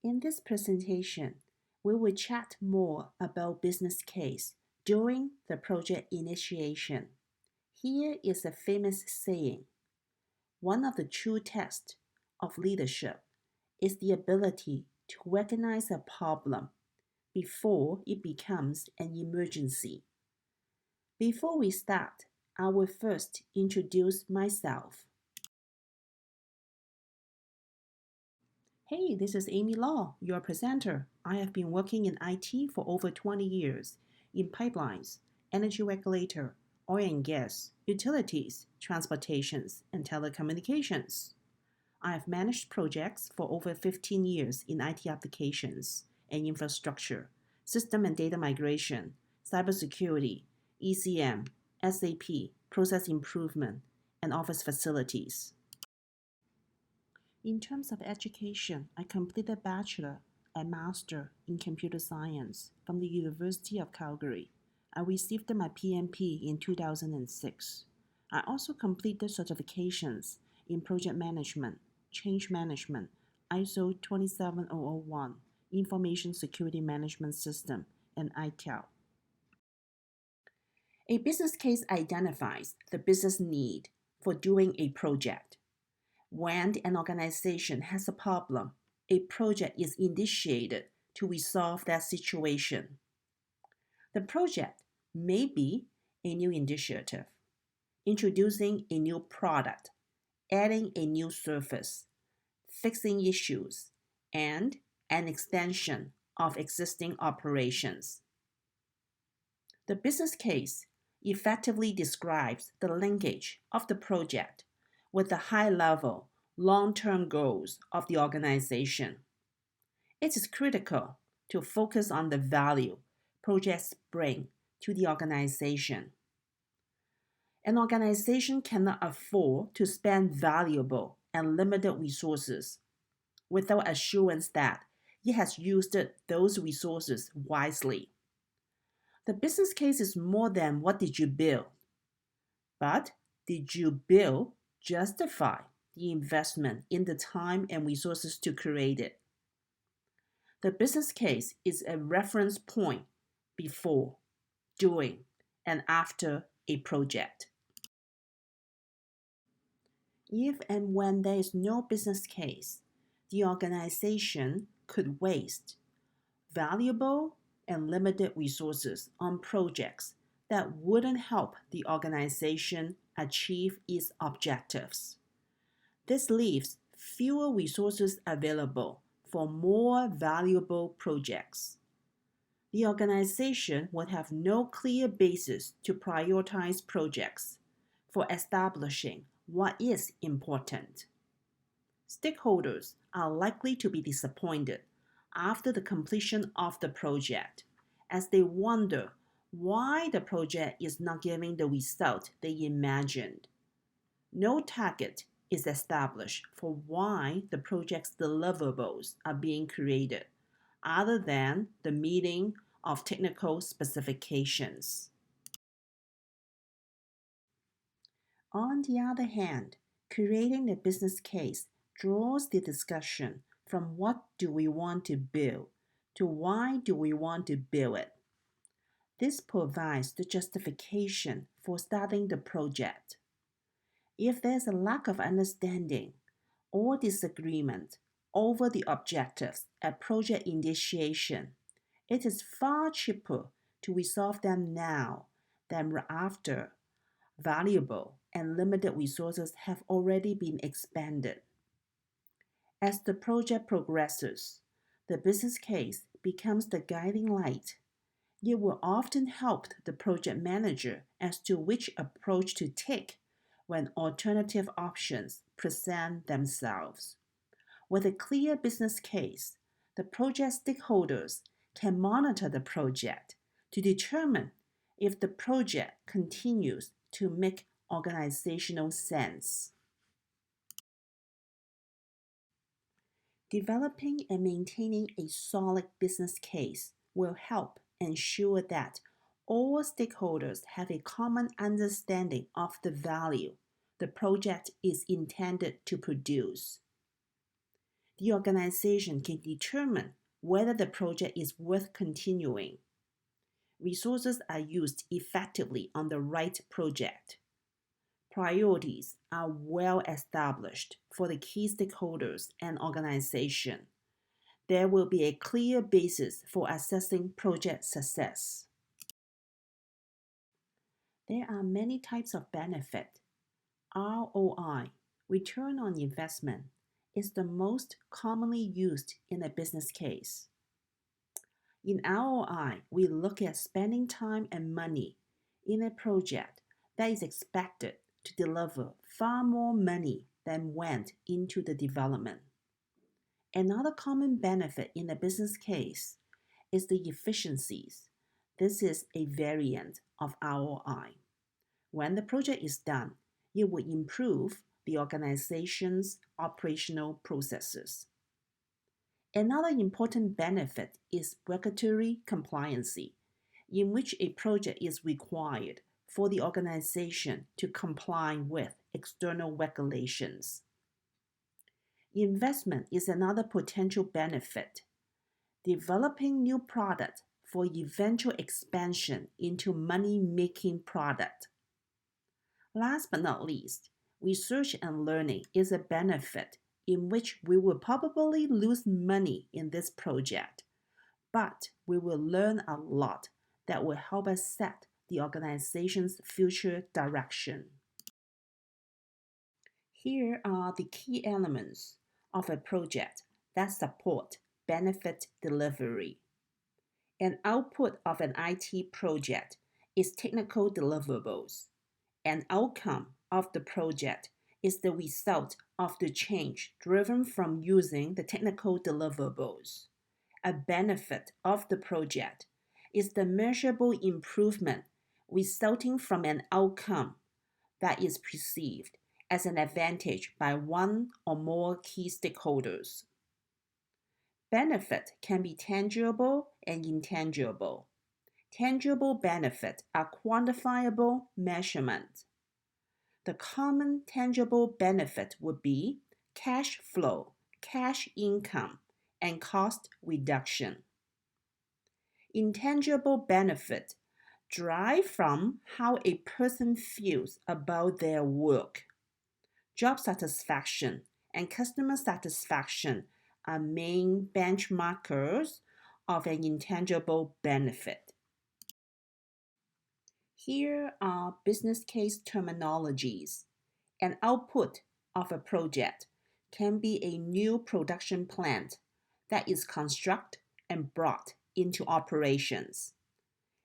In this presentation, we will chat more about business case during the project initiation. Here is a famous saying: one of the true tests of leadership is the ability to recognize a problem before it becomes an emergency. Before we start, I will first introduce myself. Hey, this is Amy Law, your presenter. I have been working in IT for over 20 years in pipelines, energy regulator, oil and gas, utilities, transportations, and telecommunications. I have managed projects for over 15 years in IT applications and infrastructure, system and data migration, cybersecurity, ECM, SAP, process improvement, and office facilities. In terms of education, I completed bachelor and master in computer science from the University of Calgary. I received my PMP in 2006. I also completed certifications in project management, change management, ISO 27001, Information Security Management System, and ITIL. A business case identifies the business need for doing a project. When an organization has a problem, a project is initiated to resolve that situation. The project may be a new initiative, introducing a new product, adding a new service, fixing issues, and an extension of existing operations. The business case effectively describes the linkage of the project with the high-level, long-term goals of the organization. It is critical to focus on the value projects bring to the organization. An organization cannot afford to spend valuable and limited resources without assurance that it has used those resources wisely. The business case is more than what did you build, but did you build justify the investment in the time and resources to create it? The business case is a reference point before, during, and after a project. If and when there is no business case, the organization could waste valuable and limited resources on projects that wouldn't help the organization achieve its objectives. This leaves fewer resources available for more valuable projects. The organization would have no clear basis to prioritize projects for establishing what is important. Stakeholders are likely to be disappointed after the completion of the project, as they wonder why the project is not giving the result they imagined. No target is established for why the project's deliverables are being created, other than the meeting of technical specifications. On the other hand, creating the business case draws the discussion from what do we want to build to why do we want to build it. This provides the justification for starting the project. If there's a lack of understanding or disagreement over the objectives at project initiation, it is far cheaper to resolve them now than after valuable and limited resources have already been expended. As the project progresses, the business case becomes the guiding light. It will often help the project manager as to which approach to take when alternative options present themselves. With a clear business case, the project stakeholders can monitor the project to determine if the project continues to make organizational sense. Developing and maintaining a solid business case will help ensure that all stakeholders have a common understanding of the value the project is intended to produce. the organization can determine whether the project is worth continuing. Resources are used effectively on the right project. Priorities are well established for the key stakeholders and organization. There will be a clear basis for assessing project success. There are many types of benefit. ROI, return on investment, is the most commonly used in a business case. In ROI, we look at spending time and money in a project that is expected to deliver far more money than went into the development. Another common benefit in a business case is the efficiencies. This is a variant of ROI. When the project is done, it will improve the organization's operational processes. Another important benefit is regulatory compliancy, in which a project is required for the organization to comply with external regulations. Investment is another potential benefit. Developing new product for eventual expansion into money-making product. Last but not least, research and learning is a benefit in which we will probably lose money in this project, but we will learn a lot that will help us set the organization's future direction. Here are the key elements of a project that support benefit delivery. An output of an IT project is technical deliverables. An outcome of the project is the result of the change driven from using the technical deliverables. A benefit of the project is the measurable improvement resulting from an outcome that is perceived as an advantage by one or more key stakeholders. Benefit can be tangible and intangible. Tangible benefits are quantifiable measurements. The common tangible benefit would be cash flow, cash income, and cost reduction. Intangible benefits derive from how a person feels about their work. Job satisfaction and customer satisfaction are main benchmarkers of an intangible benefit. Here are business case terminologies. An output of a project can be a new production plant that is constructed and brought into operations.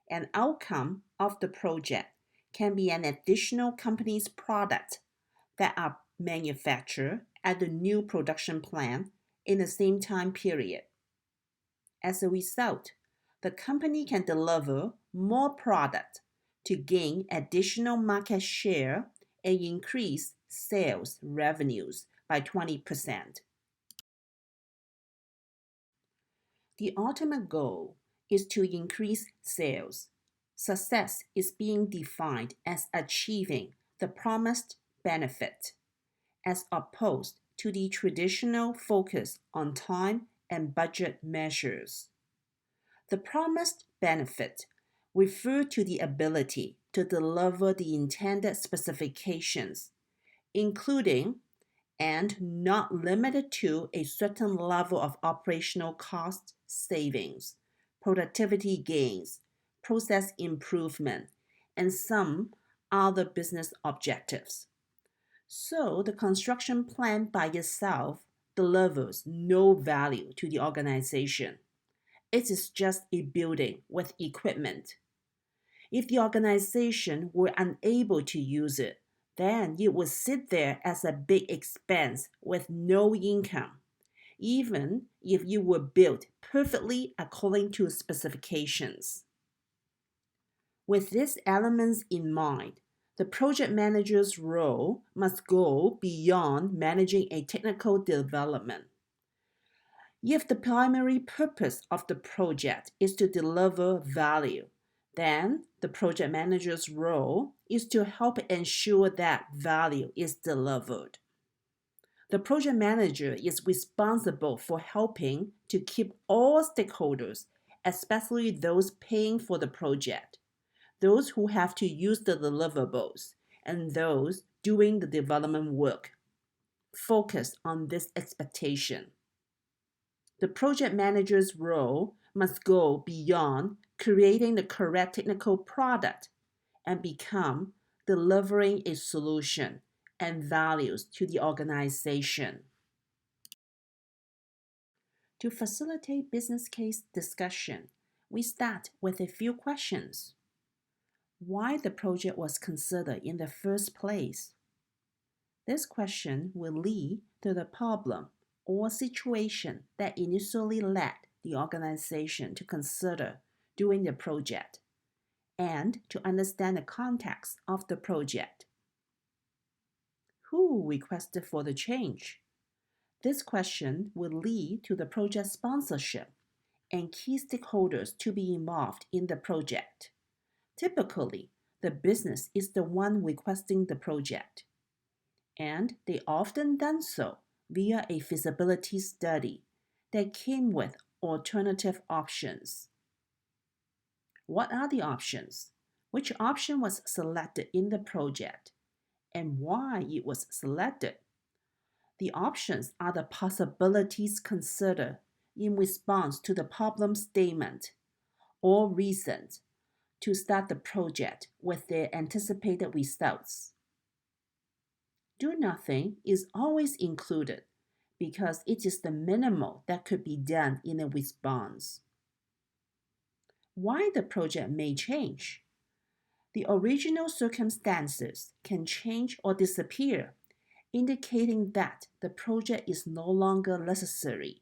An outcome of the project can be an additional company's product that are manufactured at the new production plant in the same time period. As a result, the company can deliver more product to gain additional market share and increase sales revenues by 20%. The ultimate goal is to increase sales. Success is being defined as achieving the promised benefit, as opposed to the traditional focus on time and budget measures. The promised benefit refer to the ability to deliver the intended specifications, including and not limited to a certain level of operational cost savings, productivity gains, process improvement, and some other business objectives. So the construction plan by itself delivers no value to the organization. It is just a building with equipment. If the organization were unable to use it, then it would sit there as a big expense with no income, even if it were built perfectly according to specifications. With these elements in mind, the project manager's role must go beyond managing a technical development. If the primary purpose of the project is to deliver value, then the project manager's role is to help ensure that value is delivered. The project manager is responsible for helping to keep all stakeholders, especially those paying for the project, those who have to use the deliverables, and those doing the development work, focused on this expectation. The project manager's role must go beyond creating the correct technical product and become delivering a solution and values to the organization. To facilitate business case discussion, we start with a few questions. Why the project was considered in the first place? This question will lead to the problem or situation that initially led the organization to consider doing the project and to understand the context of the project. Who requested for the change? This question will lead to the project sponsorship and key stakeholders to be involved in the project. Typically, the business is the one requesting the project, and they often done so via a feasibility study that came with alternative options. What are the options? Which option was selected in the project, and why it was selected? The options are the possibilities considered in response to the problem statement or reasons to start the project with their anticipated results. Do nothing is always included because it is the minimal that could be done in a response. Why the project may change? The original circumstances can change or disappear, indicating that the project is no longer necessary.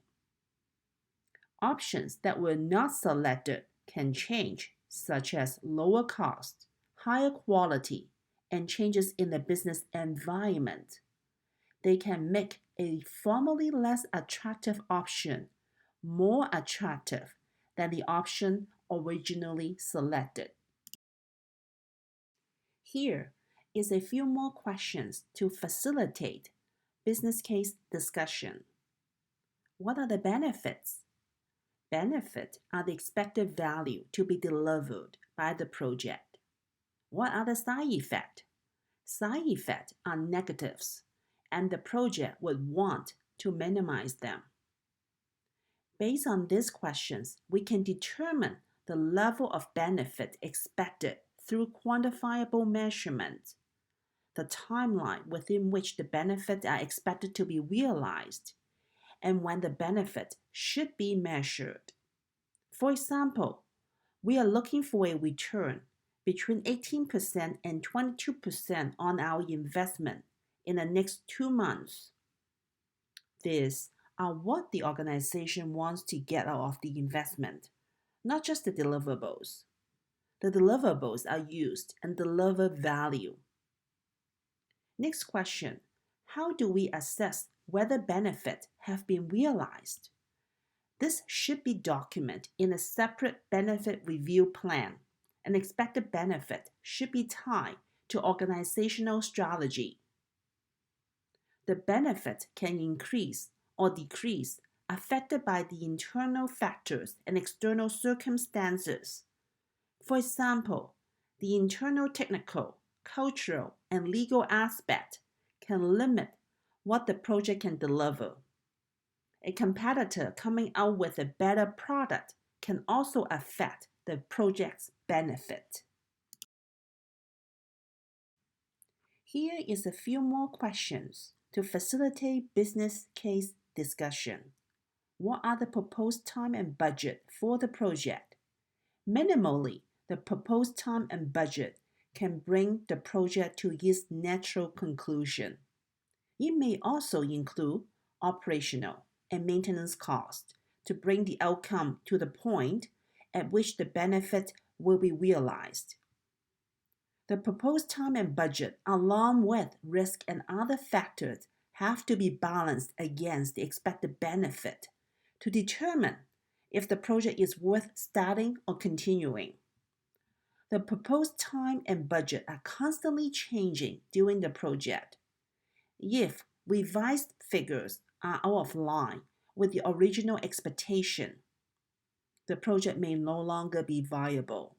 Options that were not selected can change, such as lower cost, higher quality, and changes in the business environment. They can make a formerly less attractive option more attractive than the option originally selected. Here is a few more questions to facilitate business case discussion. What are the benefits? Benefits are the expected value to be delivered by the project. What are the side effects? Side effects are negatives, and the project would want to minimize them. Based on these questions, we can determine the level of benefit expected through quantifiable measurement, the timeline within which the benefits are expected to be realized, and when the benefit should be measured. For example, we are looking for a return between 18% and 22% on our investment in the next 2 months. These are what the organization wants to get out of the investment, not just the deliverables. The deliverables are used and deliver value. Next question, how do we assess whether benefits have been realized? This should be documented in a separate benefit review plan. An expected benefit should be tied to organizational strategy. The benefit can increase or decrease affected by the internal factors and external circumstances. For example, the internal technical, cultural, and legal aspect can limit what the project can deliver. A competitor coming out with a better product can also affect the project's benefit. Here is a few more questions to facilitate business case discussion. What are the proposed time and budget for the project? Minimally, the proposed time and budget can bring the project to its natural conclusion. It may also include operational and maintenance costs to bring the outcome to the point at which the benefit will be realized. The proposed time and budget, along with risk and other factors, have to be balanced against the expected benefit to determine if the project is worth starting or continuing. The proposed time and budget are constantly changing during the project. If revised figures are out of line with the original expectation. The project may no longer be viable.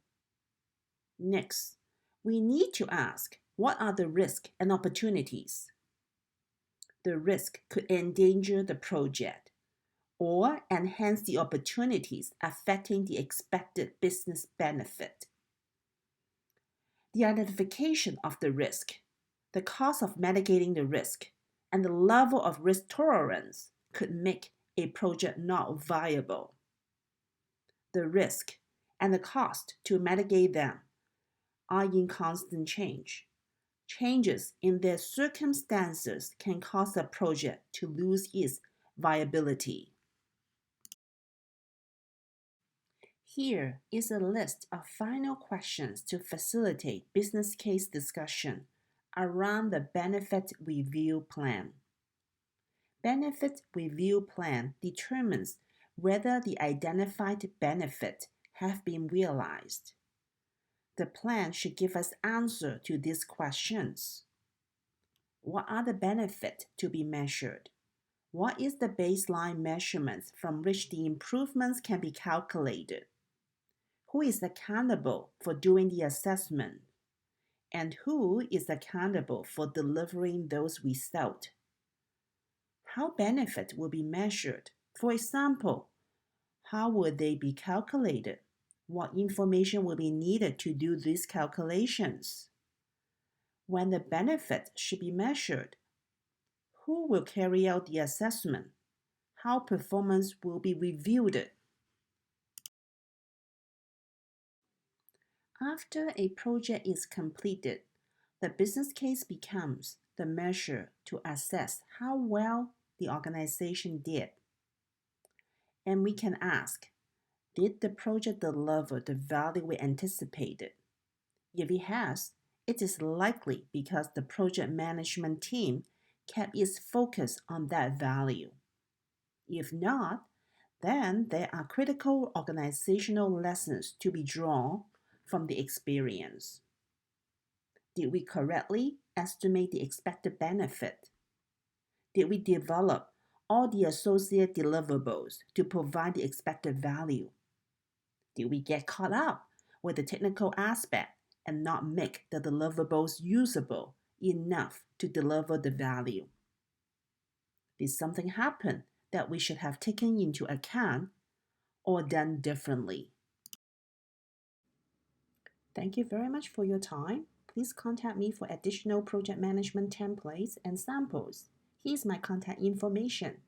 Next, we need to ask, what are the risks and opportunities? The risk could endanger the project or enhance the opportunities affecting the expected business benefit. The identification of the risk, the cost of mitigating the risk, and the level of risk tolerance could make a project not viable. The risk and the cost to mitigate them are in constant change. Changes in their circumstances can cause a project to lose its viability. Here is a list of final questions to facilitate business case discussion around the benefit review plan. Benefit review plan determines whether the identified benefit have been realized. The plan should give us answer to these questions. What are the benefits to be measured? What is the baseline measurements from which the improvements can be calculated? Who is accountable for doing the assessment? And who is accountable for delivering those results? How benefit will be measured? For example, how will they be calculated? What information will be needed to do these calculations? When the benefit should be measured, who will carry out the assessment? How performance will be reviewed? After a project is completed, the business case becomes the measure to assess how well the organization did. And we can ask, did the project deliver the value we anticipated? If it has, it is likely because the project management team kept its focus on that value. If not, then there are critical organizational lessons to be drawn from the experience. Did we correctly estimate the expected benefit? Did we develop all the associated deliverables to provide the expected value? Did we get caught up with the technical aspect and not make the deliverables usable enough to deliver the value? Did something happen that we should have taken into account or done differently? Thank you very much for your time. Please contact me for additional project management templates and samples. Here's my contact information.